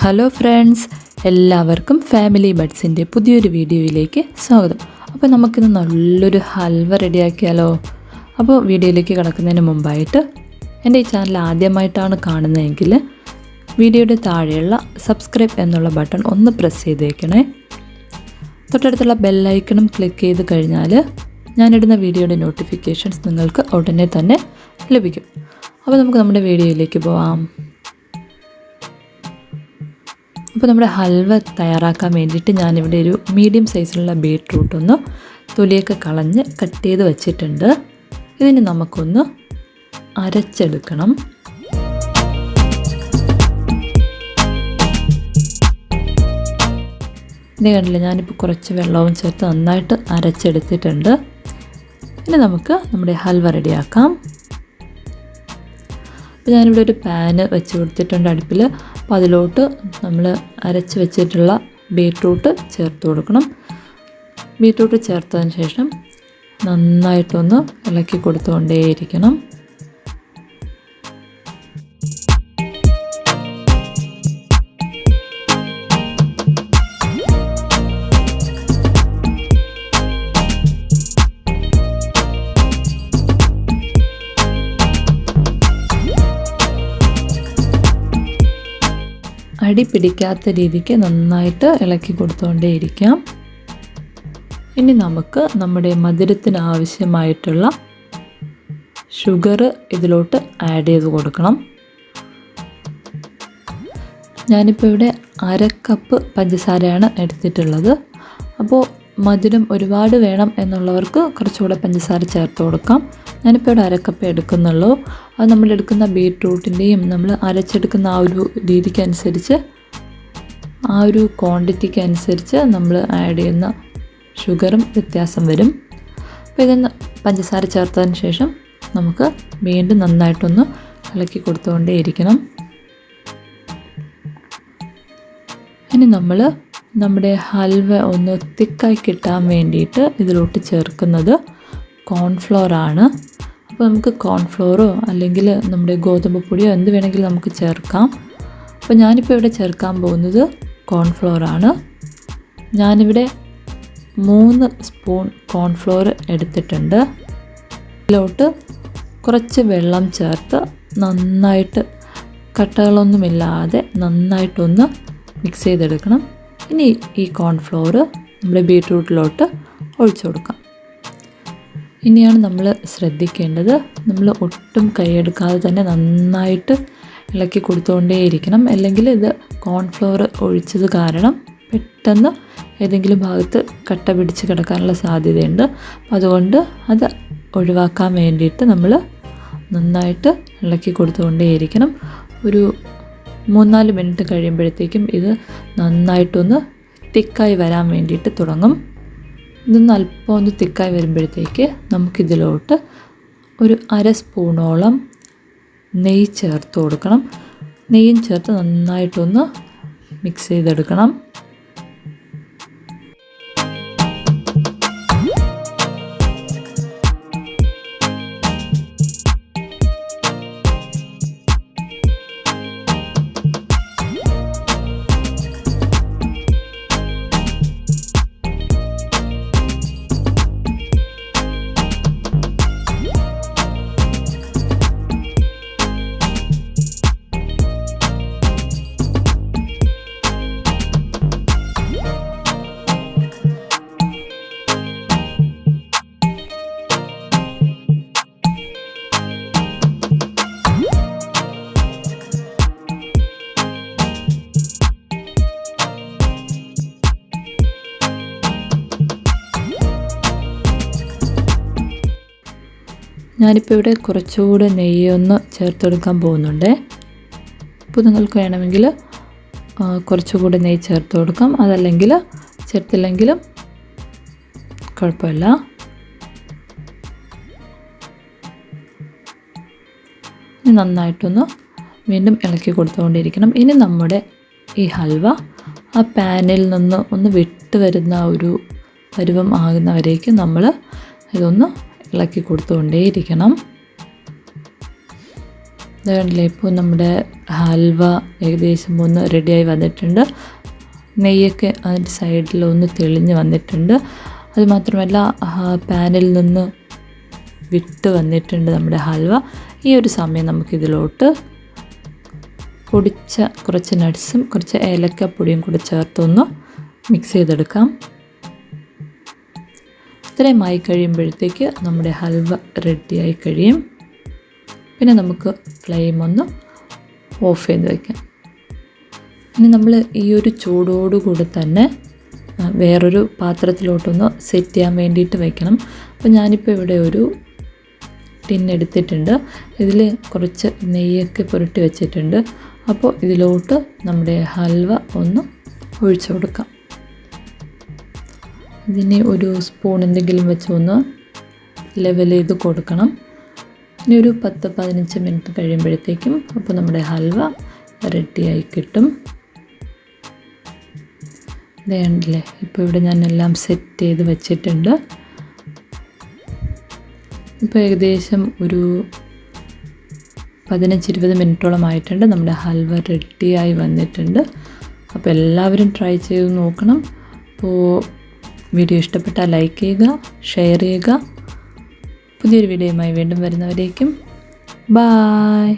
Hello friends, എല്ലാവർക്കും family ബഡ്സിൻ്റെ പുതിയൊരു വീഡിയോയിലേക്ക് സ്വാഗതം. അപ്പോൾ നമുക്കിന്ന് നല്ലൊരു ഹൽവ റെഡിയാക്കിയാലോ. അപ്പോൾ വീഡിയോയിലേക്ക് കിടക്കുന്നതിന് മുമ്പായിട്ട് എൻ്റെ ഈ ചാനൽ ആദ്യമായിട്ടാണ് കാണുന്നതെങ്കിൽ വീഡിയോയുടെ താഴെയുള്ള സബ്സ്ക്രൈബ് എന്നുള്ള ബട്ടൺ ഒന്ന് പ്രസ് ചെയ്തേക്കണേ. തൊട്ടടുത്തുള്ള ബെല്ലൈക്കണും ക്ലിക്ക് ചെയ്ത് കഴിഞ്ഞാൽ ഞാനിടുന്ന വീഡിയോയുടെ നോട്ടിഫിക്കേഷൻസ് നിങ്ങൾക്ക് ഉടനെ തന്നെ ലഭിക്കും. അപ്പോൾ നമുക്ക് നമ്മുടെ വീഡിയോയിലേക്ക് പോവാം. അപ്പോൾ നമ്മുടെ ഹൽവ തയ്യാറാക്കാൻ വേണ്ടിയിട്ട് ഞാനിവിടെ ഒരു മീഡിയം സൈസിലുള്ള ബീട്രൂട്ട് ഒന്ന് തൊലിയൊക്കെ കളഞ്ഞ് കട്ട് ചെയ്ത് വെച്ചിട്ടുണ്ട്. ഇതിന് നമുക്കൊന്ന് അരച്ചെടുക്കണം. ഇത് കണ്ടില്ല, ഞാനിപ്പോൾ കുറച്ച് വെള്ളവും ചേർത്ത് നന്നായിട്ട് അരച്ചെടുത്തിട്ടുണ്ട്. ഇനി നമുക്ക് നമ്മുടെ ഹൽവ റെഡിയാക്കാം. അപ്പോൾ ഞാനിവിടെ ഒരു പാന് വെച്ച് കൊടുത്തിട്ടുണ്ട് അടുപ്പിൽ. അപ്പോൾ അതിലോട്ട് നമ്മൾ അരച്ച് വെച്ചിട്ടുള്ള ബീട്രൂട്ട് ചേർത്ത് കൊടുക്കണം. ബീട്രൂട്ട് ചേർത്തതിന് ശേഷം നന്നായിട്ടൊന്ന് ഇളക്കി കൊടുത്തുകൊണ്ടേയിരിക്കണം. അടി പിടിക്കാത്ത രീതിക്ക് നന്നായിട്ട് ഇളക്കി കൊടുത്തുകൊണ്ടേയിരിക്കാം. ഇനി നമുക്ക് നമ്മുടെ മധുരത്തിന് ആവശ്യമായിട്ടുള്ള ഷുഗർ ഇതിലോട്ട് ആഡ് ചെയ്ത് കൊടുക്കണം. ഞാനിപ്പോൾ ഇവിടെ 1/2 കപ്പ് പഞ്ചസാരയാണ് എടുത്തിട്ടുള്ളത്. അപ്പോൾ മധുരം ഒരുപാട് വേണം എന്നുള്ളവർക്ക് കുറച്ചുകൂടെ പഞ്ചസാര ചേർത്ത് കൊടുക്കാം. ഞാനിപ്പോൾ ഇവിടെ 1/2 കപ്പ് എടുക്കുന്നുള്ളൂ. അത് നമ്മൾ എടുക്കുന്ന ബീട്രൂട്ടിൻ്റെയും നമ്മൾ അരച്ചെടുക്കുന്ന ആ ഒരു രീതിക്കനുസരിച്ച്, ആ ഒരു ക്വാണ്ടിറ്റിക്ക് അനുസരിച്ച് നമ്മൾ ആഡ് ചെയ്യുന്ന ഷുഗറും വ്യത്യാസം വരും. അപ്പോൾ ഇതിന് പഞ്ചസാര ചേർത്തതിന് ശേഷം നമുക്ക് വീണ്ടും നന്നായിട്ടൊന്ന് ഇളക്കി കൊടുത്തുകൊണ്ടേയിരിക്കണം. ഇനി നമ്മൾ നമ്മുടെ ഹൽവ ഒന്ന് തിക്കായി കിട്ടാൻ വേണ്ടിയിട്ട് ഇതിലോട്ട് ചേർക്കുന്നത് കോൺഫ്ലോർ ആണ്. അപ്പോൾ നമുക്ക് കോൺഫ്ലോറോ അല്ലെങ്കിൽ നമ്മുടെ ഗോതമ്പ് പൊടിയോ എന്ത് വേണമെങ്കിലും നമുക്ക് ചേർക്കാം. അപ്പോൾ ഞാനിപ്പോൾ ഇവിടെ ചേർക്കാൻ പോകുന്നത് കോൺഫ്ലോർ ആണ്. ഞാനിവിടെ 3 സ്പൂൺ കോൺഫ്ലോർ എടുത്തിട്ടുണ്ട്. ഇതിലോട്ട് കുറച്ച് വെള്ളം ചേർത്ത് നന്നായിട്ട് കട്ടകളൊന്നുമില്ലാതെ നന്നായിട്ടൊന്ന് മിക്സ് ചെയ്തെടുക്കണം. ഇനി ഈ കോൺഫ്ലോർ നമ്മുടെ ബീട്രൂട്ടിലോട്ട് ഒഴിച്ചു കൊടുക്കാം. ഇനിയാണ് നമ്മൾ ശ്രദ്ധിക്കേണ്ടത്, നമ്മൾ ഒട്ടും കൈയെടുക്കാതെ തന്നെ നന്നായിട്ട് ഇളക്കി കൊടുത്തുകൊണ്ടേയിരിക്കണം. അല്ലെങ്കിൽ ഇത് കോൺഫ്ലോർ ഒഴിച്ചത് കാരണം പെട്ടെന്ന് ഏതെങ്കിലും ഭാഗത്ത് കട്ട പിടിച്ച് കിടക്കാനുള്ള സാധ്യതയുണ്ട്. അപ്പോൾ അതുകൊണ്ട് അത് ഒഴിവാക്കാൻ വേണ്ടിയിട്ട് നമ്മൾ നന്നായിട്ട് ഇളക്കി കൊടുത്തുകൊണ്ടേയിരിക്കണം. ഒരു 3-4 മിനിറ്റ് കഴിയുമ്പോഴത്തേക്കും ഇത് നന്നായിട്ടൊന്ന് തിക്കായി വരാൻ വേണ്ടിയിട്ട് തുടങ്ങും. ഇതൊന്ന് അല്പം ഒന്ന് തിക്കായി വരുമ്പോഴത്തേക്ക് നമുക്കിതിലോട്ട് ഒരു 1/2 സ്പൂണോളം നെയ്യ് ചേർത്ത് കൊടുക്കണം. നെയ്യും ചേർത്ത് നന്നായിട്ടൊന്ന് മിക്സ് ചെയ്തെടുക്കണം. ഞാനിപ്പോൾ ഇവിടെ കുറച്ചുകൂടെ നെയ്യൊന്ന് ചേർത്തെടുക്കാൻ പോകുന്നുണ്ട്. അപ്പോൾ നിങ്ങൾക്ക് വേണമെങ്കിൽ കുറച്ചുകൂടെ നെയ്യ് ചേർത്ത് കൊടുക്കാം. അതല്ലെങ്കിൽ ചേർത്തില്ലെങ്കിലും കുഴപ്പമില്ല. നന്നായിട്ടൊന്ന് വീണ്ടും ഇളക്കി കൊടുത്തുകൊണ്ടിരിക്കണം. ഇനി നമ്മുടെ ഈ ഹൽവ ആ പാനിൽ നിന്ന് ഒന്ന് വിട്ട് വരുന്ന ഒരു പരുവം ആകുന്നവരേക്ക് നമ്മൾ ഇതൊന്ന് ഇളക്കി കൊടുത്തുകൊണ്ടേയിരിക്കണം. അതുകൊണ്ടല്ലേ ഇപ്പോൾ നമ്മുടെ ഹൽവ ഏകദേശം ഒന്ന് റെഡിയായി വന്നിട്ടുണ്ട്. നെയ്യൊക്കെ അതിൻ്റെ സൈഡിലൊന്ന് തെളിഞ്ഞ് വന്നിട്ടുണ്ട്. അതുമാത്രമല്ല പാനിൽ നിന്ന് വിട്ട് വന്നിട്ടുണ്ട് നമ്മുടെ ഹൽവ. ഈ ഒരു സമയം നമുക്കിതിലോട്ട് പൊടിച്ച കുറച്ച് നട്ട്സും കുറച്ച് ഏലക്കപ്പൊടിയും കൂടി ചേർത്തൊന്ന് മിക്സ് ചെയ്തെടുക്കാം. ഇത്രയുമായി കഴിയുമ്പോഴത്തേക്ക് നമ്മുടെ ഹൽവ റെഡിയായി കഴിയും. പിന്നെ നമുക്ക് ഫ്ലെയിം ഒന്ന് ഓഫ് ചെയ്ത് വയ്ക്കാം. ഇനി നമ്മൾ ഈ ഒരു ചൂടോടുകൂടി തന്നെ വേറൊരു പാത്രത്തിലോട്ടൊന്ന് സെറ്റ് ചെയ്യാൻ വേണ്ടിയിട്ട് വയ്ക്കണം. അപ്പോൾ ഞാനിപ്പോൾ ഇവിടെ ഒരു ടിൻ എടുത്തിട്ടുണ്ട്. ഇതിൽ കുറച്ച് നെയ്യൊക്കെ പുരട്ടി വെച്ചിട്ടുണ്ട്. അപ്പോൾ ഇതിലോട്ട് നമ്മുടെ ഹൽവ ഒന്ന് ഒഴിച്ചു കൊടുക്കാം. ഇതിനെ ഒരു സ്പൂൺ എന്തെങ്കിലും വെച്ച് ഒന്ന് ലെവൽ ചെയ്ത് കൊടുക്കണം. ഇനി ഒരു 10-15 മിനിറ്റ് കഴിയുമ്പോഴത്തേക്കും അപ്പോൾ നമ്മുടെ ഹൽവ റെഡിയായി കിട്ടും. ഇതേണ്ടല്ലേ, ഇപ്പോൾ ഇവിടെ ഞാൻ എല്ലാം സെറ്റ് ചെയ്ത് വെച്ചിട്ടുണ്ട്. ഇപ്പോൾ ഏകദേശം ഒരു 15-20 മിനിറ്റോളം ആയിട്ടുണ്ട്. നമ്മുടെ ഹൽവ റെഡിയായി വന്നിട്ടുണ്ട്. അപ്പോൾ എല്ലാവരും ട്രൈ ചെയ്ത് നോക്കണം. അപ്പോൾ വീഡിയോ ഇഷ്ടപ്പെട്ടാൽ ലൈക്ക് ചെയ്യുക, ഷെയർ ചെയ്യുക. പുതിയൊരു വീഡിയോയുമായി വീണ്ടും വരുന്നവരേക്കും ബായ്.